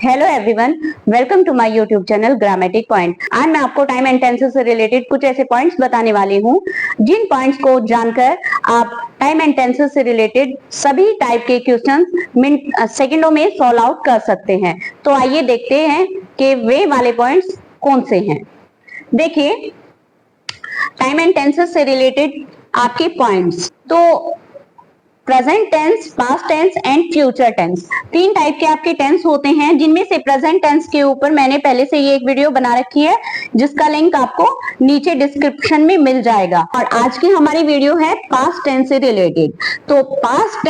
Hello everyone, welcome to my YouTube channel grammatic point. आज मैं आपको टाइम एंड टेंसेस से रिलेटेड कुछ ऐसे पॉइंट्स बताने वाली हूँ जिन पॉइंट्स को जानकर आप टाइम एंड टेंसेस से रिलेटेड सभी टाइप के क्वेश्चंस सेकंडों में सॉल्व आउट कर सकते हैं। तो आइए देखते हैं कि वे वाले पॉइंट्स कौन से हैं। देखिए, टाइम एंड टेंसेस से रिलेटेड आपके पॉइंट्स तो present tense, past tense and future tense, तीन टाइप के आपके टेंस होते हैं, जिनमें से प्रेजेंट टेंस के ऊपर मैंने पहले से ये एक वीडियो बना रखी है जिसका लिंक आपको नीचे डिस्क्रिप्शन में मिल जाएगा। और आज की हमारी वीडियो है पास्ट टेंस से रिलेटेड। तो पास्ट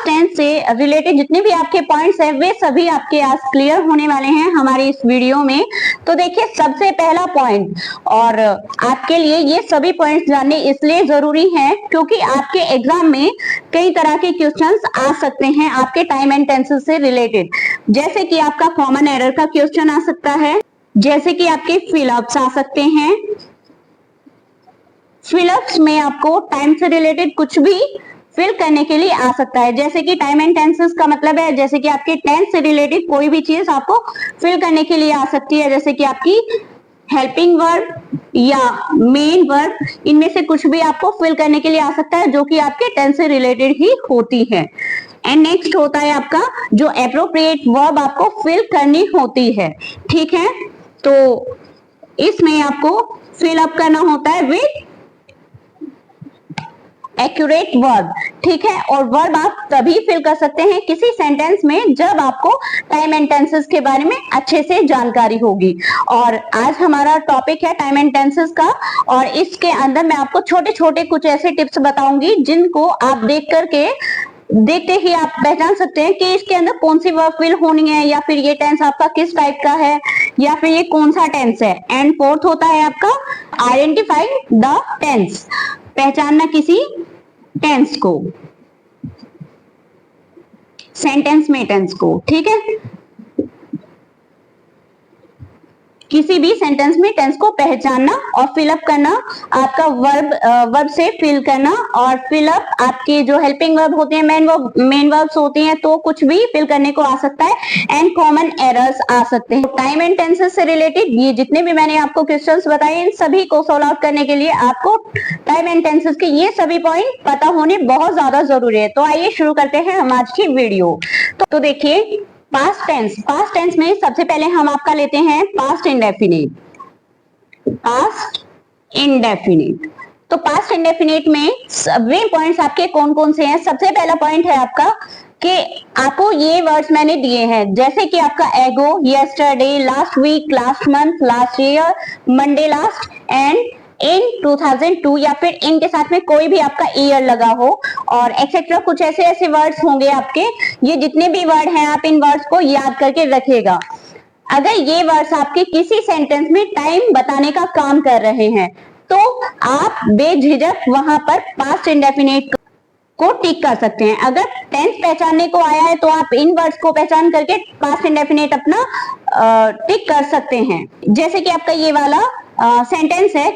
टेंस से रिलेटेड जितने भी आपके पॉइंट्स हैं वे सभी आपके आज क्लियर होने वाले हैं हमारी इस वीडियो में। तो देखिए, सबसे पहला पॉइंट, और आपके लिए ये सभी पॉइंट्स जानने इसलिए जरूरी हैं क्योंकि आपके एग्जाम में कई तरह के क्वेश्चंस आ सकते हैं आपके टाइम एंड टेंसेस से रिलेटेड। जैसे कि आपका कॉमन एरर का क्वेश्चन आ सकता है, जैसे कि आपके फिलअप्स आ सकते हैं। फिलअप्स में आपको टाइम से रिलेटेड कुछ भी फिल करने के लिए आ सकता है, जैसे कि टाइम एंड टेंसेस का मतलब है जैसे कि आपके टेंस से रिलेटेड कोई भी चीज आपको फिल करने के लिए आ सकती है, जैसे कि आपकी हेल्पिंग वर्ब या मेन वर्ब, इनमें से कुछ भी आपको फिल करने के लिए आ सकता है जो कि आपके टेंस से रिलेटेड ही होती है। एंड नेक्स्ट होता है आपका जो एप्रोप्रिएट वर्ब आपको फिल करनी होती है, ठीक है। तो इसमें आपको फिल अप करना होता है विद एक्यूरेट वर्ब, ठीक है। और वर्ब आप तभी फिल कर सकते हैं किसी सेंटेंस में जब आपको टाइम एंड टेंसेस के बारे में अच्छे से जानकारी होगी। और आज हमारा टॉपिक है टाइम एंड टेंसेस का, और इसके अंदर मैं आपको छोटे छोटे कुछ ऐसे टिप्स बताऊंगी जिनको आप देखते ही आप पहचान सकते हैं कि इसके अंदर कौन सी वर्ब फिल होनी है, या फिर ये टेंस आपका किस टाइप का है, या फिर ये कौन सा टेंस है। एंड फोर्थ होता है आपका आइडेंटिफाई द टेंस, पहचानना किसी टेंस को, सेंटेंस में टेंस को, ठीक है। किसी भी सेंटेंस में टेंस को पहचानना और फिलअप करना, आपका वर्ब से फिल करना, और फिलअप आपके जो हेल्पिंग वर्ब होते हैं, मेन वर्ब्स होते हैं, तो कुछ भी फिल करने को आ सकता है। एंड कॉमन एरर्स आ सकते हैं। टाइम एंड टेंसेस से रिलेटेड ये जितने भी मैंने आपको क्वेश्चंस बताए, इन सभी को सॉल्व आउट करने के लिए आपको टाइम एंड टेंसेस के ये सभी पॉइंट पता होने बहुत ज्यादा जरूरी है। तो आइए शुरू करते हैं हम आज की वीडियो। तो देखिए, पास्ट टेंस में सबसे पहले हम आपका लेते हैं पास्ट इंडेफिनिट। तो पास्ट इंडेफिनिट में वे पॉइंट्स आपके कौन कौन से हैं। सबसे पहला पॉइंट है आपका कि आपको ये वर्ड्स मैंने दिए हैं, जैसे कि आपका ago, yesterday, last week, last month, last year, Monday last, and in 2002, या फिर इनके साथ में कोई भी आपका ईयर लगा हो, और एक्सेट्रा कुछ ऐसे वर्ड्स होंगे आपके। ये जितने भी वर्ड हैं आप इन वर्ड्स को याद करके रखिएगा। अगर ये वर्ड्स आपके किसी सेंटेंस में टाइम बताने का काम कर रहे हैं तो आप बेझिझक वहां पर पास्ट इंडेफिनिट को टिक कर सकते हैं। अगर टेंस पहचानने को आया है तो आप इन वर्ड्स को पहचान करके पास्ट इंडेफिनिट अपना टिक कर सकते हैं। जैसे कि आपका ये वाला सेंटेंस है,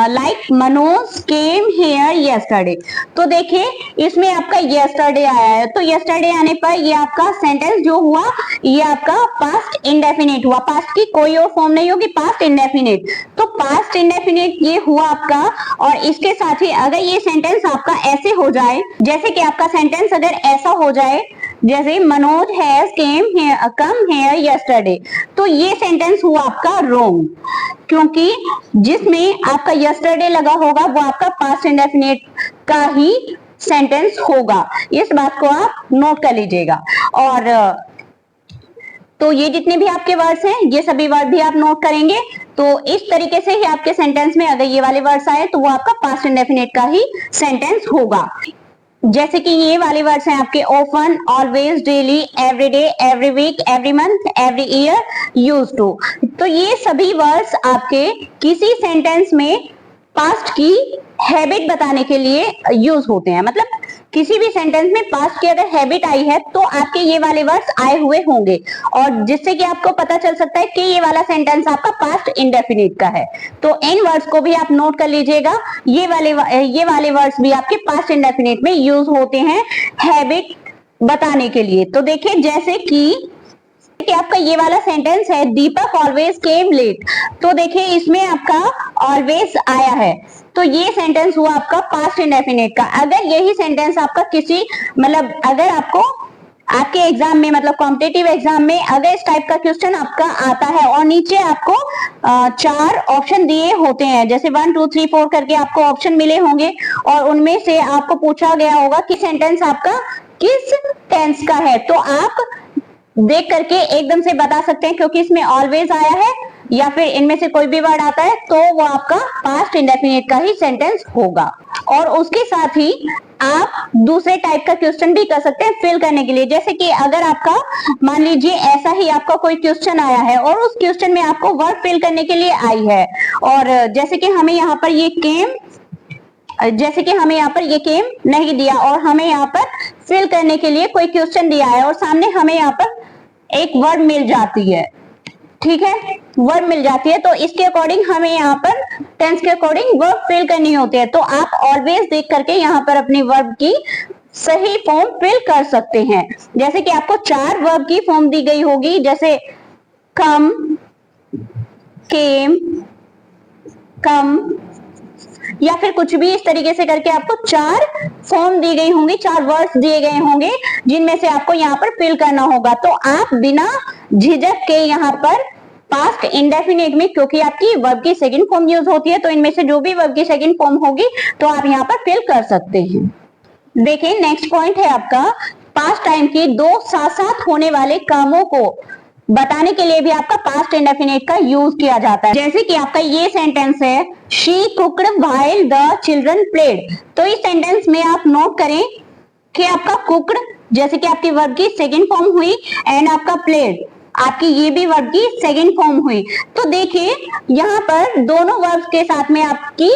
like Manoj came here yesterday. तो देखिए, इसमें आपका यस्टरडे आया है, तो यस्टरडे आने पर ये आपका सेंटेंस जो हुआ ये आपका पास्ट इंडेफिनिट हुआ। पास्ट की कोई और फॉर्म नहीं होगी, पास्ट इंडेफिनिट। तो पास्ट इंडेफिनिट ये हुआ आपका। और इसके साथ ही अगर ये सेंटेंस आपका ऐसे हो जाए, जैसे कि आपका सेंटेंस अगर ऐसा हो जाए, जैसे Manoj has come here yesterday, तो ये सेंटेंस हुआ आपका रॉन्ग, क्योंकि जिसमें आपका यस्टरडे लगा होगा वो आपका पास्ट इंडेफिनिट का ही सेंटेंस होगा। इस बात को आप नोट कर लीजिएगा। और तो ये जितने भी आपके वर्ड्स हैं ये सभी वर्ड भी आप नोट करेंगे। तो इस तरीके से ही आपके सेंटेंस में अगर ये वाले वर्ड्स आए तो वो आपका पास्ट इंडेफिनिट का ही सेंटेंस होगा। जैसे कि ये वाले वर्ड्स हैं आपके often, always, daily, everyday, every week, every month, every year, used to. तो ये सभी वर्ड्स आपके किसी सेंटेंस में पास्ट की हैबिट बताने के लिए यूज होते हैं। मतलब किसी भी सेंटेंस में पास्ट की अगर हैबिट आई है तो आपके ये वाले वर्ड्स आए हुए होंगे, और जिससे कि आपको पता चल सकता है कि ये वाला सेंटेंस आपका पास्ट इंडेफिनिट का है। तो इन वर्ड्स को भी आप नोट कर लीजिएगा। ये वाले वर्ड्स भी आपके पास्ट इंडेफिनिट में यूज होते हैं। हैबिट बताने के लिए। तो देखिए जैसे कि आपका ये वाला सेंटेंस है, दीपक ऑलवेज केम लेट। तो देखिए इसमें आपका ऑलवेज आया है, तो ये सेंटेंस हुआ आपका पास्ट इंडेफिनिट का। अगर यही सेंटेंस आपका किसी मतलब अगर आपको आपके एग्जाम में मतलब कॉम्पिटेटिव एग्जाम में अगर इस टाइप का क्वेश्चन आपका आता है और नीचे आपको 4 ऑप्शन दिए होते हैं, जैसे 1 2 3 4 करके आपको ऑप्शन मिले होंगे और उनमें से आपको पूछा गया होगा कि सेंटेंस आपका किस टेंस का है, तो आप देख करके एकदम से बता सकते हैं क्योंकि इसमें ऑलवेज आया है या फिर इनमें से कोई भी वर्ड आता है तो वो आपका पास्ट इंडेफिनिट का ही सेंटेंस होगा। और उसके साथ ही आप दूसरे टाइप का क्वेश्चन भी कर सकते हैं फिल करने के लिए, जैसे कि अगर आपका मान लीजिए ऐसा ही आपका कोई क्वेश्चन आया है और उस क्वेश्चन में आपको वर्ड फिल करने के लिए आई है, और जैसे कि हमें यहाँ पर ये केम नहीं दिया और हमें यहाँ पर फिल करने के लिए कोई क्वेश्चन दिया है और सामने हमें यहाँ पर एक वर्ड मिल जाती है, ठीक है, वर्ब मिल जाती है, तो इसके अकॉर्डिंग हमें यहाँ पर टेंस के अकॉर्डिंग वर्ब फिल करनी होती है। तो आप ऑलवेज देख करके यहाँ पर अपनी वर्ब की सही फॉर्म फिल कर सकते हैं। जैसे कि आपको 4 वर्ब की फॉर्म दी गई होगी, जैसे कम, केम, कम या फिर कुछ भी इस तरीके से करके आपको 4 फॉर्म दी गई होंगी, 4 वर्ड्स दिए गए होंगे जिनमें से आपको यहाँ पर फिल करना होगा। तो आप बिना झिझक के यहाँ पर पास्ट इंडेफिनिट में, क्योंकि आपकी वर्ब की सेकंड फॉर्म यूज होती है, तो इनमें से जो भी वर्ब की सेकंड फॉर्म होगी तो आप यहाँ पर फिल कर सकते हैं। देखिए नेक्स्ट पॉइंट है आपका पास्ट टाइम की 2 साथ साथ होने वाले कामों को बताने के लिए भी आपका पास्ट इंडेफिनिट का यूज किया जाता है। जैसे कि आपका ये सेंटेंस है, she cooked while the children played. तो इस सेंटेंस में आप नोट करें कि आपका कुक्ड जैसे कि आपकी वर्ब की सेकंड फॉर्म हुई एंड आपका प्लेड आपकी ये भी वर्ब की सेकंड फॉर्म हुई। तो देखिए यहाँ पर दोनों वर्ब्स के साथ में आपकी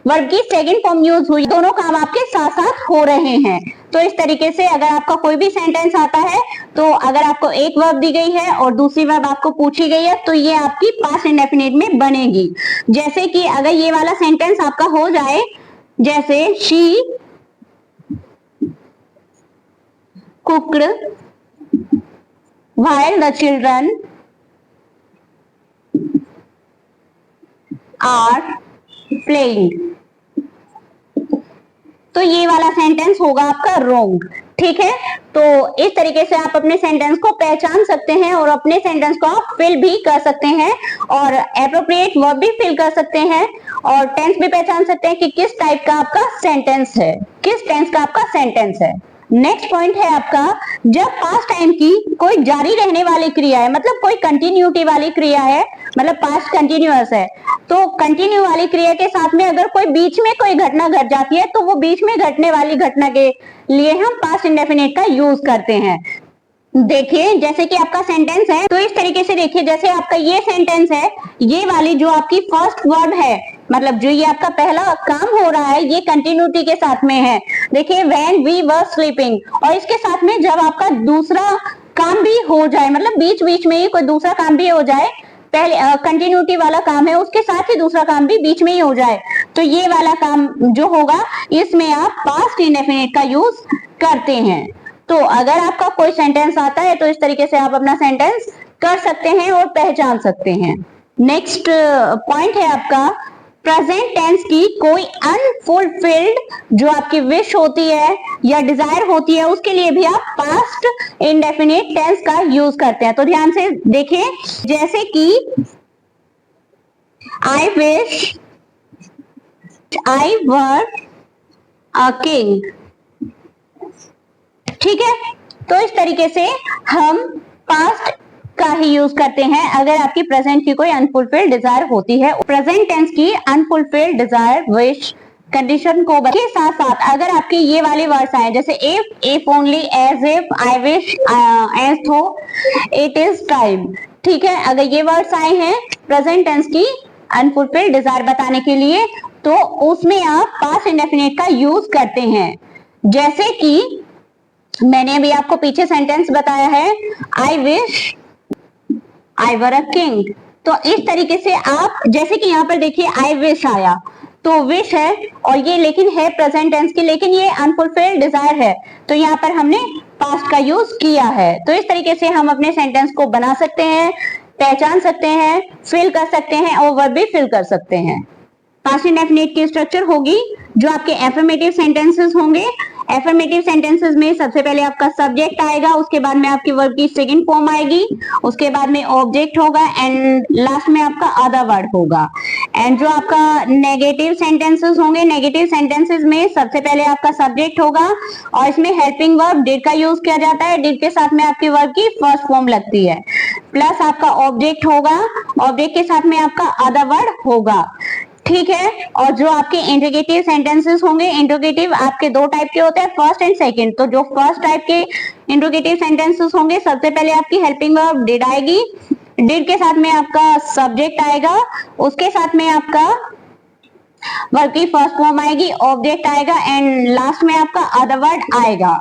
वर्ब की सेकंड फॉर्म यूज हुई, दोनों काम आपके साथ साथ हो रहे हैं। तो इस तरीके से अगर आपका कोई भी सेंटेंस आता है तो अगर आपको एक वर्ब दी गई है और दूसरी वर्ब आपको पूछी गई है तो ये आपकी पास्ट इंडेफिनिट में बनेगी। जैसे कि अगर ये वाला सेंटेंस आपका हो जाए, जैसे she cooked while the children are playing, तो ये वाला सेंटेंस होगा आपका रोंग, ठीक है। तो इस तरीके से आप अपने सेंटेंस को पहचान सकते हैं और अपने सेंटेंस को आप फिल भी कर सकते हैं और एप्रोप्रिएट वर्ब भी फिल कर सकते हैं और टेंस भी पहचान सकते हैं कि किस टाइप का आपका सेंटेंस है, किस टेंस का आपका सेंटेंस है। नेक्स्ट पॉइंट है आपका, जब पास्ट टाइम की कोई जारी रहने वाली क्रिया है, मतलब कोई कंटिन्यूटी वाली क्रिया है, मतलब पास्ट कंटिन्यूअस है, तो कंटिन्यू वाली क्रिया के साथ में अगर कोई बीच में कोई घटना घट जाती है तो वो बीच में घटने वाली घटना के लिए हम पास्ट इंडेफिनिट का यूज करते हैं। देखिए जैसे कि आपका सेंटेंस है, तो इस तरीके से देखिए जैसे आपका ये सेंटेंस है, ये वाली जो आपकी फर्स्ट वर्ब है, मतलब जो ये आपका पहला काम हो रहा है ये कंटिन्यूटी के साथ में है। देखिए व्हेन वी वर स्लीपिंग, और इसके साथ में जब आपका दूसरा काम भी हो जाए, मतलब बीच बीच में ही कोई दूसरा काम भी हो जाए, पहले कंटिन्यूटी वाला काम है उसके साथ ही दूसरा काम भी बीच में ही हो जाए, तो ये वाला काम जो होगा इसमें आप पास्ट इंडेफिनिट का यूज करते हैं। तो अगर आपका कोई सेंटेंस आता है तो इस तरीके से आप अपना सेंटेंस कर सकते हैं और पहचान सकते हैं। नेक्स्ट पॉइंट है आपका प्रेजेंट टेंस की कोई अनफुलफिल्ड जो आपकी विश होती है या डिजायर होती है उसके लिए भी आप पास्ट इंडेफिनिट टेंस का यूज करते हैं। तो ध्यान से देखें, जैसे कि I wish I were a king, ठीक है। तो इस तरीके से हम पास्ट का ही यूज करते हैं अगर आपकी प्रेजेंट की कोई अनफुलफिल्ड डिजायर होती है। प्रेजेंट टेंस की अनफुलफिल्ड डिजायर विश कंडीशन को के साथ साथ अगर आपके ये वाले वर्ड्स आए, जैसे if only, as if, I wish, as though, it is time, ठीक है। अगर ये वर्ड्स आए हैं प्रेजेंट टेंस की अनफुलफिल्ड डिजायर बताने के लिए तो उसमें आप पास्ट इंडेफिनिट का यूज करते हैं। जैसे कि मैंने अभी आपको पीछे सेंटेंस बताया है, I wish I were a king. तो इस तरीके से आप, जैसे कि यहाँ पर देखिए आई विश आया, तो विश है, और ये लेकिन है प्रेजेंट टेंस की, लेकिन ये अनफुलफिल्ड डिजायर है, तो यहाँ पर हमने पास्ट का यूज किया है। तो इस तरीके से हम अपने सेंटेंस को बना सकते हैं, पहचान सकते हैं, फिल कर सकते हैं और वर्ब भी फिल कर सकते हैं। पास्ट इंडेफिनिट की स्ट्रक्चर होगी जो आपके एफर्मेटिव सेंटेंसेस होंगे। एफर्मेटिव सेंटेंसेस में सबसे पहले आपका सब्जेक्ट आएगा, उसके बाद में आपकी वर्ब की सेकंड फॉर्म आएगी, उसके बाद में ऑब्जेक्ट होगा एंड लास्ट में आपका अदर वर्ड होगा। एंड जो आपका नेगेटिव सेंटेंसेस होंगे, नेगेटिव सेंटेंसेस में सबसे पहले आपका सब्जेक्ट होगा और इसमें हेल्पिंग वर्ब डिड का यूज किया जाता है। डिड के साथ में आपकी वर्ब की फर्स्ट फॉर्म लगती है, प्लस आपका ऑब्जेक्ट होगा, ऑब्जेक्ट के साथ में आपका अदर वर्ड होगा, ठीक है। और जो आपके इंट्रोगेटिव सेंटेंसेस होंगे, इंट्रोगेटिव आपके दो टाइप के होते हैं, फर्स्ट एंड सेकंड। तो जो फर्स्ट टाइप के इंट्रोगेटिव सेंटेंसेस होंगे, सबसे पहले आपकी हेल्पिंग वर्ब डिड आएगी, डिड के साथ में आपका सब्जेक्ट आएगा, उसके साथ में आपका वर्ब की फर्स्ट फॉर्म आएगी, ऑब्जेक्ट आएगा एंड लास्ट में आपका अदर वर्ड आएगा।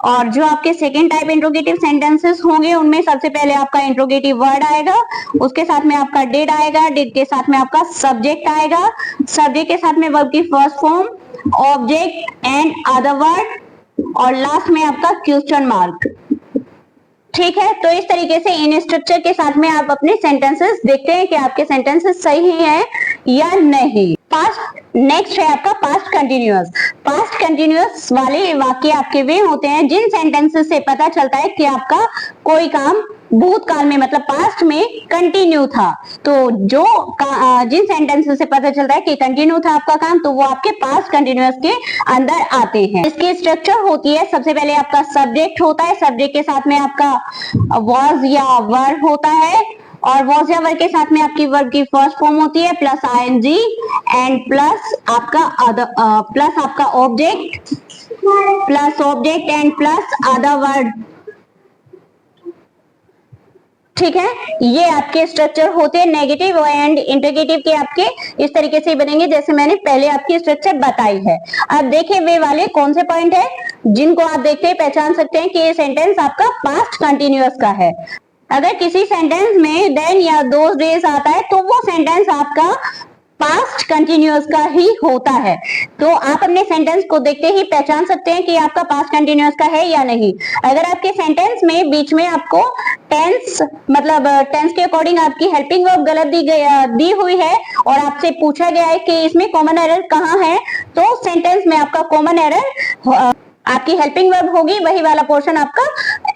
और जो आपके सेकेंड टाइप इंट्रोगेटिव सेंटेंसेस होंगे, उनमें सबसे पहले आपका इंट्रोगेटिव वर्ड आएगा, उसके साथ में आपका डिड आएगा, डिड के साथ में आपका सब्जेक्ट आएगा, सब्जेक्ट के साथ में वर्ब की first form, object and other word और लास्ट में आपका क्वेश्चन मार्क, ठीक है। तो इस तरीके से इन स्ट्रक्चर के साथ में आप अपने सेंटेंसेस देखते हैं कि आपके सेंटेंसेस सही हैं या नहीं। पास्ट नेक्स्ट है आपका पास्ट कंटिन्यूअस। पास्ट कंटिन्यूअस वाले वाक्य आपके वे होते हैं जिन सेंटेंसेस से पता चलता है कि आपका कोई काम भूतकाल में मतलब पास्ट में कंटिन्यू था। तो जो जिन सेंटेंसेस से पता चलता है कि कंटिन्यू था आपका काम, तो वो आपके पास्ट कंटिन्यूअस के अंदर आते हैं। इसकी स्ट्रक्चर होती है, सबसे पहले आपका सब्जेक्ट होता है, सब्जेक्ट के साथ में आपका वॉज या वर होता है और वॉज या वर के साथ में आपकी वर्ब की फर्स्ट फॉर्म होती है प्लस आईएनजी एंड प्लस आपका object and plus other word, ठीक है। ये आपके स्ट्रक्चर होते हैं। नेगेटिव एंड इंटरगेटिव के आपके इस तरीके से बनेंगे जैसे मैंने पहले आपकी स्ट्रक्चर बताई है। अब देखिए वे वाले कौन से पॉइंट है जिनको आप देखते हैं पहचान सकते हैं कि ये सेंटेंस आपका पास्ट कंटिन्यूअस का है। अगर किसी सेंटेंस में देन या दोज डेज आता है तो वो सेंटेंस आपका पास्ट कंटिन्यूअस का ही होता है। तो आप अपने सेंटेंस को देखते ही पहचान सकते हैं कि आपका पास्ट कंटिन्यूअस का है या नहीं। अगर आपके सेंटेंस में बीच में आपको टेंस मतलब टेंस के अकॉर्डिंग आपकी हेल्पिंग वर्ब गलत दी हुई है और आपसे पूछा गया है कि इसमें कॉमन एरर कहाँ है, तो सेंटेंस में आपका कॉमन एरर आपकी हेल्पिंग वर्ब होगी, वही वाला पोर्शन आपका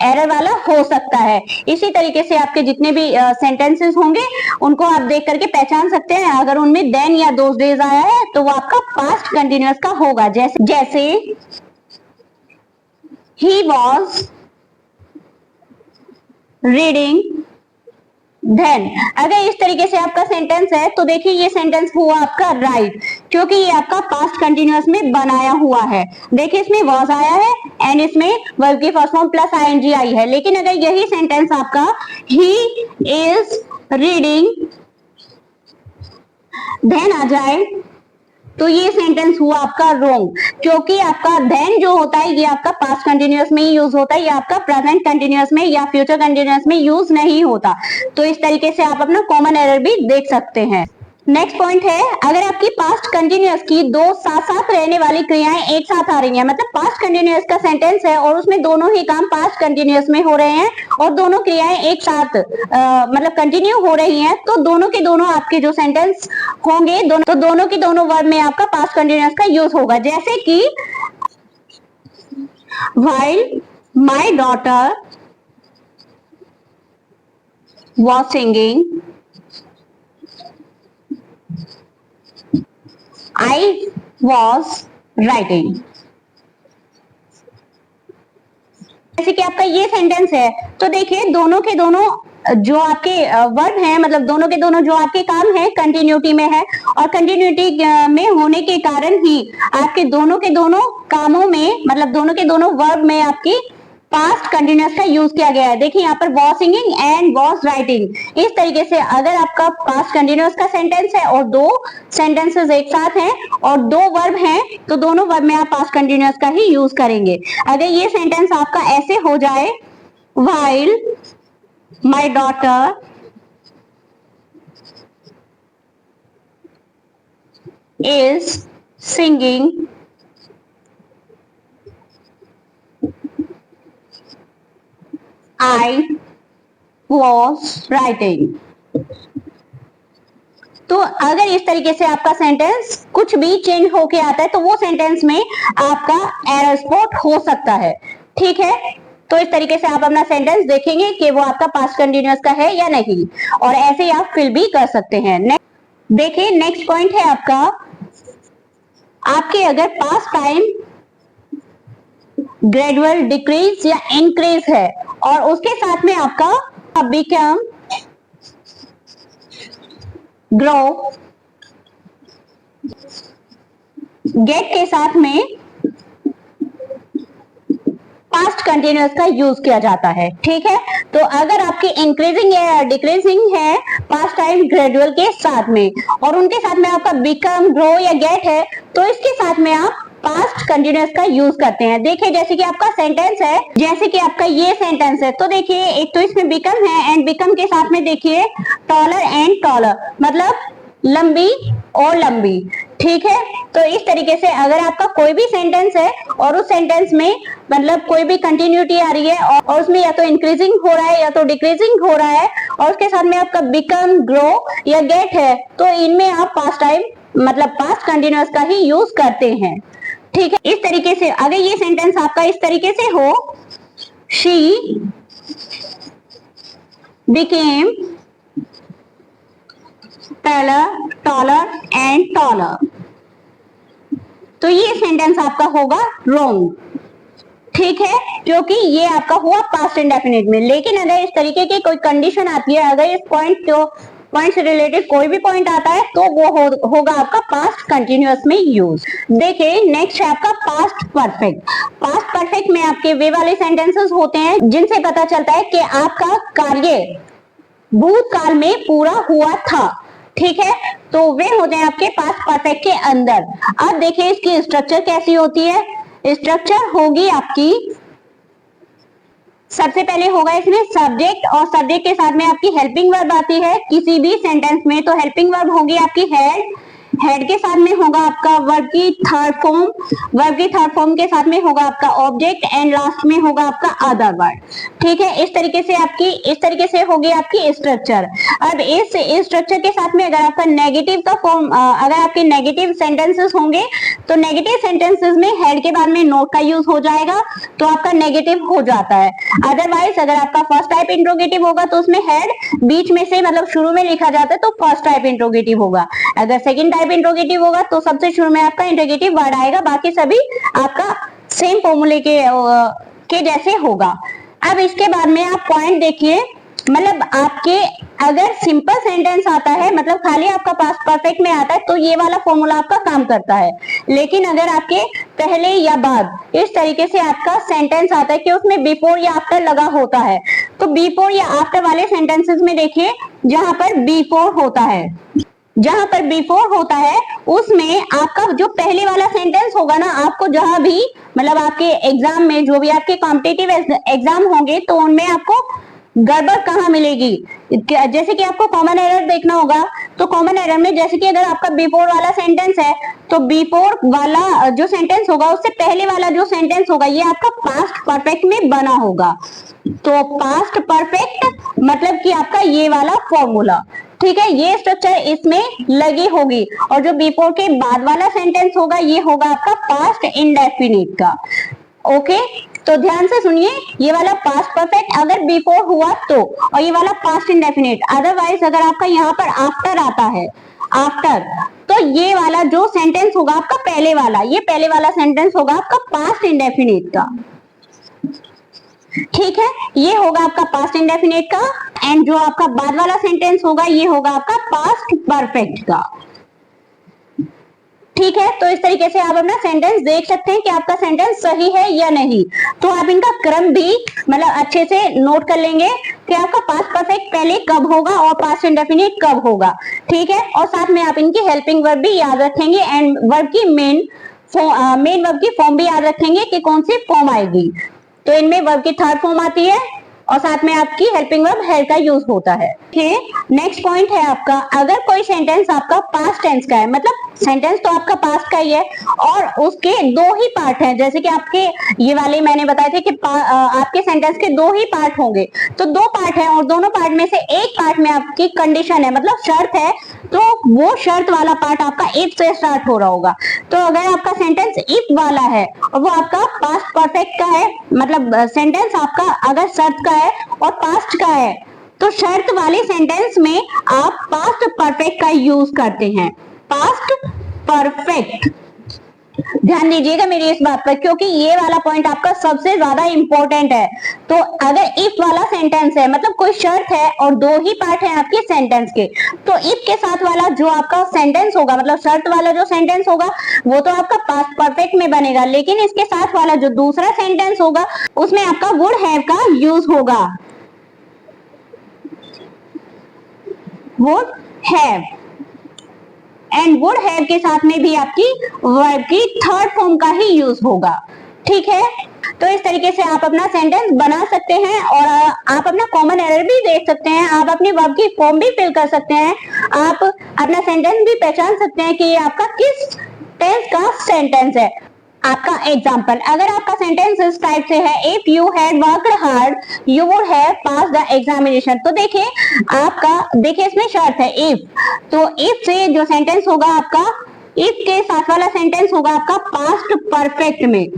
एरर वाला हो सकता है। इसी तरीके से आपके जितने भी सेंटेंसेस होंगे उनको आप देख करके पहचान सकते हैं। अगर उनमें देन या दोज डेज आया है तो वो आपका पास्ट कंटिन्यूअस का होगा। जैसे ही वॉज रीडिंग देन। अगर इस तरीके से आपका सेंटेंस है तो देखिए ये सेंटेंस हुआ आपका राइट, क्योंकि ये आपका पास्ट कंटिन्यूअस में बनाया हुआ है। देखिए इसमें वॉज आया है एंड इसमें वर्ब की फर्स्ट फॉर्म प्लस आईएनजी आई है। लेकिन अगर यही सेंटेंस आपका ही इज रीडिंग देन आ जाए तो ये सेंटेंस हुआ आपका रोंग, क्योंकि आपका देन जो होता है ये आपका पास्ट कंटिन्यूअस में ही यूज होता है, ये आपका प्रेजेंट कंटिन्यूअस में या फ्यूचर कंटिन्यूअस में यूज नहीं होता। तो इस तरीके से आप अपना कॉमन एरर भी देख सकते हैं। नेक्स्ट पॉइंट है, अगर आपकी पास्ट कंटिन्यूअस की दो साथ साथ रहने वाली क्रियाएं एक साथ आ रही हैं, मतलब पास्ट कंटिन्यूअस का सेंटेंस है और उसमें दोनों ही काम पास्ट कंटिन्यूअस में हो रहे हैं और दोनों क्रियाएं एक साथ मतलब कंटिन्यू हो रही हैं, तो दोनों के दोनों आपके जो सेंटेंस होंगे दोनों के दोनों वर्ब में आपका पास्ट कंटिन्यूअस का यूज होगा। जैसे कि while my daughter was singing I was writing। जैसे कि आपका ये सेंटेंस है तो देखिए दोनों के दोनों जो आपके वर्ब हैं मतलब दोनों के दोनों जो आपके काम है कंटिन्यूटी में है और कंटिन्यूटी में होने के कारण ही आपके दोनों के दोनों कामों में मतलब दोनों के दोनों वर्ब में आपकी पास्ट कंटिन्यूअस का यूज किया गया है। देखिए यहाँ पर was singing and was writing. इस तरीके से अगर आपका पास्ट कंटिन्यूअस का सेंटेंस है और दो सेंटेंसेस एक साथ हैं और दो वर्ब हैं तो दोनों वर्ब में आप पास्ट कंटिन्यूअस का ही यूज करेंगे। अगर ये सेंटेंस आपका ऐसे हो जाए while my daughter is singing, I was writing। तो अगर इस तरीके से आपका सेंटेंस कुछ भी चेंज होके आता है तो वो सेंटेंस में आपका एरर स्पॉट हो सकता है। ठीक है, तो इस तरीके से आप अपना सेंटेंस देखेंगे कि वो आपका पास्ट कंटिन्यूअस का है या नहीं, और ऐसे ही आप फिल भी कर सकते हैं। देखिए नेक्स्ट पॉइंट है आपका, आपके अगर पास्ट टाइम ग्रेजुअल डिक्रीज या इंक्रीज है और उसके साथ में आपका बिकम, ग्रो, गेट के साथ में पास्ट कंटिन्यूअस का यूज किया जाता है। ठीक है, तो अगर आपकी इंक्रीजिंग या डिक्रीजिंग है पास्ट टाइम ग्रेजुअल के साथ में और उनके साथ में आपका बिकम, ग्रो या गेट है तो इसके साथ में आप पास्ट कंटिन्यूअस का यूज करते हैं। देखिए जैसे कि आपका सेंटेंस है, जैसे कि आपका ये सेंटेंस है, तो देखिए एक तो इसमें बिकम है एंड बिकम के साथ में देखिए टॉलर एंड टॉलर, मतलब लंबी और लंबी। ठीक है, तो इस तरीके से अगर आपका कोई भी सेंटेंस है और उस सेंटेंस में मतलब कोई भी कंटिन्यूटी आ रही है और उसमें या तो इंक्रीजिंग हो रहा है या तो डिक्रीजिंग हो रहा है और उसके साथ में आपका बिकम, ग्रो या गेट है, तो इनमें आप पास्ट टाइम मतलब पास्ट कंटिन्यूअस का ही यूज करते हैं। ठीक है, इस तरीके से अगर ये सेंटेंस आपका इस तरीके से हो, she became taller and taller, तो ये सेंटेंस आपका होगा रॉन्ग। ठीक है, क्योंकि ये आपका हुआ पास्ट इंडेफिनिट में। लेकिन अगर इस तरीके की कोई कंडीशन आती है, अगर इस पॉइंट से रिलेटेड कोई भी पॉइंट आता है तो वो होगा आपका पास्ट कंटिन्यूअस में यूज। देखिए नेक्स्ट है आपका पास्ट परफेक्ट। पास्ट परफेक्ट में आपके वे वाले सेंटेंसेस होते हैं जिनसे पता चलता है कि आपका कार्य भूतकाल में पूरा हुआ था। ठीक है, तो वे होते हैं आपके पास्ट परफेक्ट के अंदर। अब देखिए इसकी स्ट्रक्चर कैसी होती है। स्ट्रक्चर होगी आपकी, सबसे पहले होगा इसमें सब्जेक्ट और सब्जेक्ट के साथ में आपकी हेल्पिंग वर्ब आती है किसी भी सेंटेंस में, तो हेल्पिंग वर्ब होगी आपकी हेड, हेड के साथ में होगा आपका वर्ब की थर्ड फॉर्म, वर्ब की थर्ड फॉर्म के साथ में होगा आपका ऑब्जेक्ट एंड लास्ट में होगा आपका अदर वर्ड। ठीक है, इस तरीके से होगी आपकी स्ट्रक्चर। अब इस स्ट्रक्चर के साथ में अगर आपका नेगेटिव का फॉर्म, अगर आपके नेगेटिव सेंटेंसेस होंगे तो नेगेटिव सेंटेंसेस में हेड के बाद में नोट का यूज हो जाएगा तो आपका नेगेटिव हो जाता है। अदरवाइज अगर आपका फर्स्ट टाइप इंट्रोगेटिव होगा तो उसमें हेड बीच में से मतलब शुरू में लिखा जाता है तो फर्स्ट टाइप इंट्रोगेटिव होगा। अगर सेकंड टाइप इंट्रोगेटिव होगा तो सबसे शुरू में आपका इंट्रोगेटिव वर्ड आएगा, बाकी सभी आपका सेम फॉर्मूले के जैसे होगा। अब इसके बाद में आप पॉइंट देखिए, मतलब आपके अगर सिंपल सेंटेंस आता है मतलब खाली आपका पास्ट परफेक्ट में आता है तो ये वाला फॉर्मूला आपका काम करता है। लेकिन अगर आपके पहले या बाद इस तरीके से आपका सेंटेंस आता है कि उसमें बिफोर या आफ्टर लगा होता है, तो बिफोर या आफ्टर वाले सेंटेंसेस में देखिए जहां पर बिफोर होता है उसमें आपका जो पहले वाला सेंटेंस होगा ना, आपको जहां भी मतलब आपके एग्जाम में जो भी आपके कॉम्पिटिटिव एग्जाम होंगे तो उनमें आपको गड़बड़ कहाँ मिलेगी। जैसे कि आपको कॉमन एरर देखना होगा, तो कॉमन एरर में जैसे कि अगर आपका बिफोर वाला सेंटेंस है तो बिफोर वाला जो सेंटेंस होगा उससे पहले वाला जो सेंटेंस होगा ये आपका पास्ट परफेक्ट में बना होगा। तो पास्ट परफेक्ट मतलब कि आपका ये वाला फॉर्मूला, ठीक है, ये स्ट्रक्चर इसमें लगी होगी। और जो बिफोर के बाद वाला सेंटेंस होगा ये होगा आपका पास्ट इंडेफिनिट का। ओके, तो ध्यान से सुनिए, ये वाला पास्ट परफेक्ट अगर बिफोर हुआ तो, और ये वाला पास्ट इंडेफिनिट। अदरवाइज अगर आपका यहाँ पर आफ्टर आता है, आफ्टर, तो ये वाला जो सेंटेंस होगा आपका पहले वाला, ये पहले वाला सेंटेंस होगा आपका पास्ट इंडेफिनिट का। ठीक है, ये होगा आपका पास्ट इंडेफिनिट का, एंड जो आपका बाद वाला सेंटेंस होगा ये होगा आपका पास्ट परफेक्ट का। ठीक है, तो इस तरीके से आप अपना सेंटेंस देख सकते हैं कि आपका सेंटेंस सही है या नहीं। तो आप इनका क्रम भी मतलब अच्छे से नोट कर लेंगे कि आपका पास्ट परफेक्ट पहले कब होगा और पास्ट इंडेफिनिट कब होगा। ठीक है, और साथ में आप इनकी हेल्पिंग वर्ब भी याद रखेंगे एंड वर्ब की मेन वर्ब की फॉर्म भी याद रखेंगे कि कौन सी फॉर्म आएगी। तो इनमें वर्ब की थर्ड फॉर्म आती है और साथ में आपकी हेल्पिंग वर्ब हैव का यूज होता है। नेक्स्ट पॉइंट है आपका, अगर कोई सेंटेंस आपका पास्ट टेंस का है, मतलब सेंटेंस तो आपका पास्ट का ही है और उसके दो ही पार्ट हैं, जैसे कि आपके ये वाले मैंने बताए थे कि आपके सेंटेंस के दो ही पार्ट होंगे, तो दो पार्ट हैं और दोनों पार्ट में से एक पार्ट में आपकी कंडीशन है, मतलब शर्त है, तो वो शर्त वाला पार्ट आपका इफ से स्टार्ट हो रहा होगा। तो अगर आपका सेंटेंस इफ वाला है और वो आपका पास्ट परफेक्ट का है, मतलब सेंटेंस आपका अगर शर्त का है और पास्ट का है, तो शर्त वाले सेंटेंस में आप पास्ट परफेक्ट का यूज करते हैं, पास्ट परफेक्ट। ध्यान दीजिएगा मेरी इस बात पर, क्योंकि ये वाला पॉइंट आपका सबसे ज्यादा इंपॉर्टेंट है। तो अगर इफ वाला सेंटेंस है, मतलब कोई शर्त है और दो ही पार्ट है आपके सेंटेंस के, तो इफ के साथ वाला जो आपका सेंटेंस होगा, मतलब शर्त वाला जो सेंटेंस होगा, वो तो आपका पास्ट परफेक्ट में बनेगा, लेकिन इसके साथ वाला जो दूसरा सेंटेंस होगा उसमें आपका वुड हैव का यूज होगा, would have, and would have के साथ में भी आपकी वर्ब की थर्ड फॉर्म का ही यूज होगा। ठीक है, तो इस तरीके से आप अपना सेंटेंस बना सकते हैं और आप अपना कॉमन एरर भी देख सकते हैं, आप अपनी वर्ब की फॉर्म भी फिल कर सकते हैं, आप अपना सेंटेंस भी पहचान सकते हैं कि ये आपका किस टेंस का सेंटेंस है। आपका एग्जाम्पल, अगर आपका सेंटेंस इस टाइप से है, if you had worked hard you would have pass the examination, तो देखिए आपका, देखिए इसमें शर्त है इफ, तो इफ से जो सेंटेंस होगा आपका, इफ के साथ वाला सेंटेंस होगा आपका पास्ट परफेक्ट में,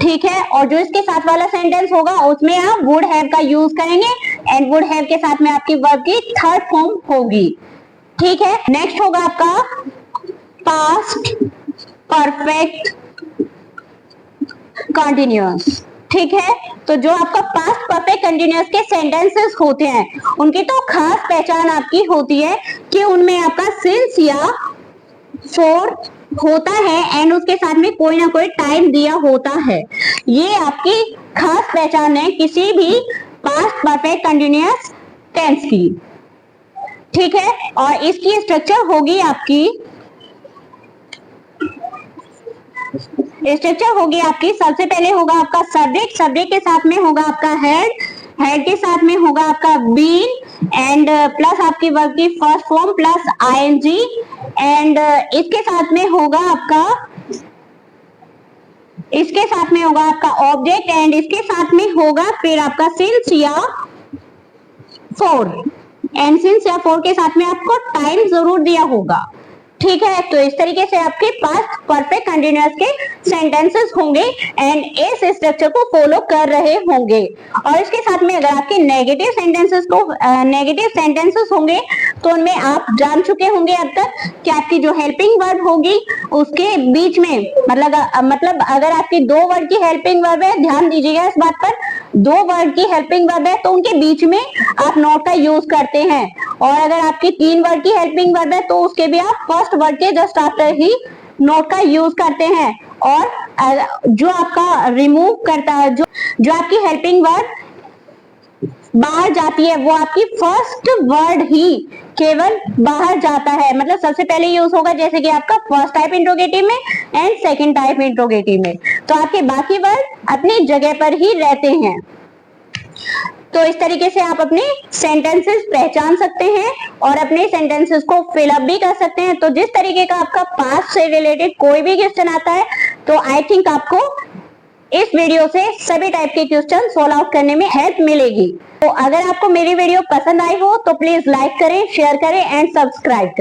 ठीक है, और जो इसके साथ वाला सेंटेंस होगा उसमें आप वुड हैव का यूज करेंगे एंड वुड हैव के साथ में आपकी वर्ब की थर्ड फॉर्म होगी। ठीक है, नेक्स्ट होगा आपका पास्ट परफेक्ट कंटिन्यूअस। ठीक है, तो जो आपका पास्ट परफेक्ट कंटिन्यूअस के सेंटेंसेस होते हैं उनकी तो खास पहचान आपकी होती है कि उनमें आपका सिंस या फॉर होता है एंड उसके साथ में कोई ना कोई टाइम दिया होता है, ये आपकी खास पहचान है किसी भी पास्ट परफेक्ट कंटिन्यूअस टेंस की। ठीक है, और इसकी स्ट्रक्चर होगी आपकी, स्ट्रक्चर होगी आपकी, सबसे पहले होगा आपका सब्जेक्ट, सब्जेक्ट के साथ में होगा आपका हेड, हेड के साथ में होगा आपका बीन एंड प्लस आपकी वर्ब की first form plus ING and इसके साथ में होगा आपका, इसके साथ में होगा आपका ऑब्जेक्ट एंड इसके साथ में होगा फिर आपका सिंस या फॉर, एंड सिंस या फॉर के साथ में आपको टाइम जरूर दिया होगा। ठीक है, तो इस तरीके से आपके पास्ट परफेक्ट कंटिन्यूअस के सेंटेंसेस होंगे एंड इस स्ट्रक्चर को फॉलो कर रहे होंगे। और इसके साथ में अगर आपके नेगेटिव सेंटेंसेस होंगे तो उनमें आप जान चुके होंगे अब तक कि आपकी जो हेल्पिंग वर्ब होगी उसके बीच में, मतलब अगर आपकी दो वर्ड की हेल्पिंग वर्ब है, ध्यान दीजिएगा इस बात पर, दो वर्ड की हेल्पिंग वर्ब है तो उनके बीच में आप नॉट का यूज करते हैं, और अगर आपकी तीन वर्ड की हेल्पिंग वर्ब है तो उसके भी आप फर्स्ट वर्ड के जस्ट आफ्टर ही नॉट का यूज करते हैं, और जो आपका रिमूव करता है, जो आपकी हेल्पिंग वर्ड बाहर जाती है वो आपकी फर्स्ट वर्ड ही केवल बाहर जाता है, मतलब सबसे पहले यूज होगा जैसे कि आपका फर्स्ट टाइप इंट्रोगेटिव में एंड सेकंड टाइप इंट्रोगेटिव में, तो आपके बाकी वर्ड अपनी जगह पर ही रहते हैं। तो इस तरीके से आप अपने सेंटेंसेस पहचान सकते हैं और अपने सेंटेंसेस को फिलअप भी कर सकते हैं। तो जिस तरीके का आपका पास्ट से रिलेटेड कोई भी क्वेश्चन आता है तो आई थिंक आपको इस वीडियो से सभी टाइप के क्वेश्चन सॉल्व आउट करने में हेल्प मिलेगी। तो अगर आपको मेरी वीडियो पसंद आई हो तो प्लीज लाइक करें, शेयर करें एंड सब्सक्राइब करें।